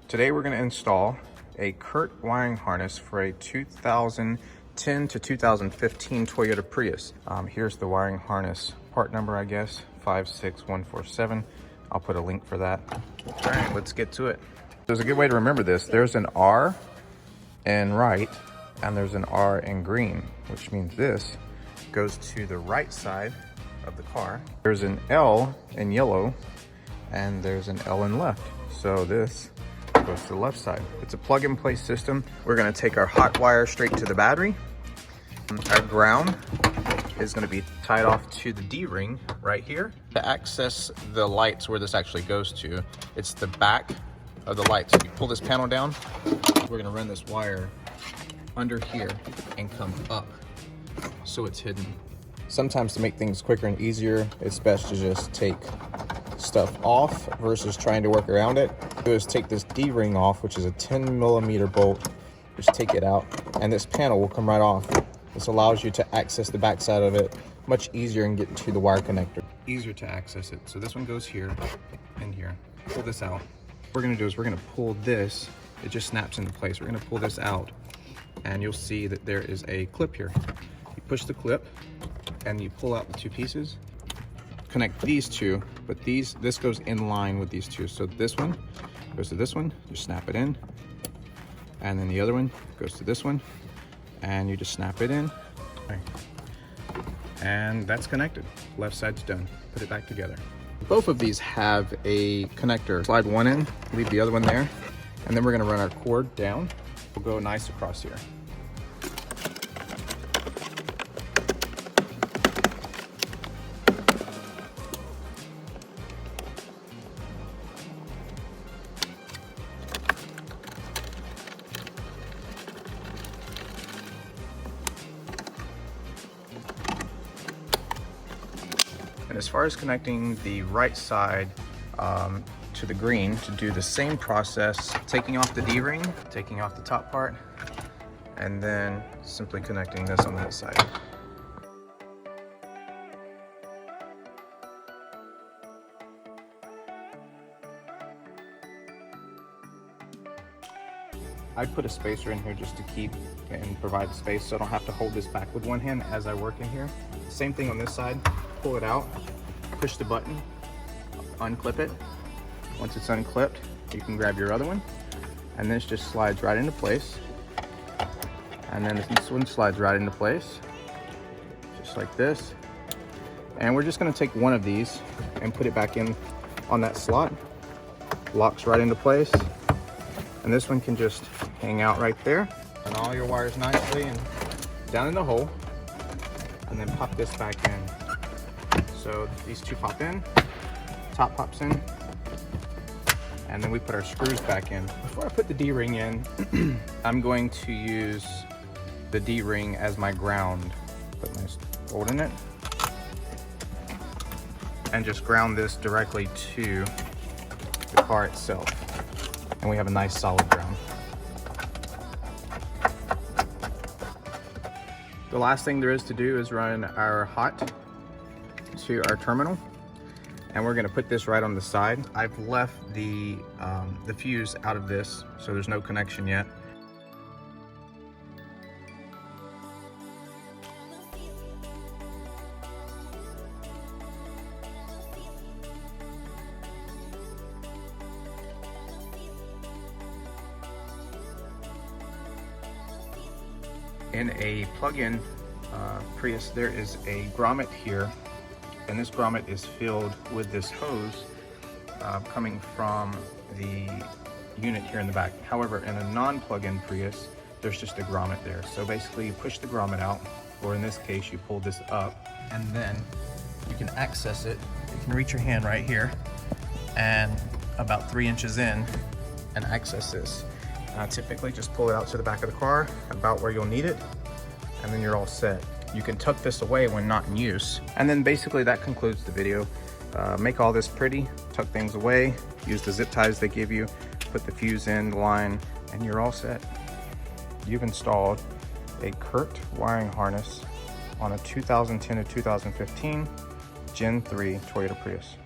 Today we're going to install a Curt wiring harness for a 2010 to 2015 Toyota Prius. Here's the wiring harness part number, I guess, 56147. I'll put a link for that. All right, let's get to it. There's a good way to remember this. There's an R in right and there's an R in green, which means this goes to the right side of the car. There's an L in yellow and there's an L in left. So this goes to the left side. It's a plug-and-play system. We're gonna take our hot wire straight to the battery. Our ground is gonna be tied off to the D-ring right here. To access the lights where this actually goes to, it's the back of the lights. If you pull this panel down, we're gonna run this wire under here and come up so it's hidden. Sometimes to make things quicker and easier, it's best to just take stuff off versus trying to work around it. Do is take this D-ring off, which is a 10mm bolt. Just take it out and this panel will come right off. This allows you to access the back side of it much easier and get to the wire connector. Easier to access it. So this one goes here and here. Pull this out. What we're gonna do is we're gonna pull this. It just snaps into place. We're gonna pull this out and you'll see that there is a clip here. You push the clip and you pull out the two pieces. Connect these two, but this goes in line with these two. So this one goes to this one, you snap it in, and then the other one goes to this one, and you just snap it in. Okay. And that's connected. Left side's done. Put it back together. Both of these have a connector. Slide one in, leave the other one there, and then we're gonna run our cord down. We'll go nice across here. And as far as connecting the right side to the green, to do the same process, taking off the D-ring, taking off the top part, and then simply connecting this on that side. I'd put a spacer in here just to keep and provide space so I don't have to hold this back with one hand as I work in here. Same thing on this side. Pull it out, push the button, unclip it. Once it's unclipped, you can grab your other one, and this just slides right into place. And then this one slides right into place, just like this. And we're just gonna take one of these and put it back in on that slot. Locks right into place. And this one can just hang out right there. And all your wires nicely and down in the hole. And then pop this back in. So these two pop in, top pops in, and then we put our screws back in. Before I put the D-ring in, I'm going to use the D-ring as my ground. Put my bolt in it, and just ground this directly to the car itself. And we have a nice solid ground. The last thing there is to do is run our hot to our terminal, and we're going to put this right on the side. I've left the fuse out of this, so there's no connection yet. In a plug-in Prius, there is a grommet here, and this grommet is filled with this hose coming from the unit here in the back. However, in a non-plug-in Prius, there's just a grommet there. So basically you push the grommet out, or in this case, you pull this up, and then you can access it. You can reach your hand right here and about 3 inches in and access this. Typically just pull it out to the back of the car, about where you'll need it, and then you're all set. You can tuck this away when not in use. And then basically that concludes the video. Make all this pretty, tuck things away, use the zip ties they give you, put the fuse in the line, and you're all set. You've installed a Curt wiring harness on a 2010 to 2015 Gen 3 Toyota Prius.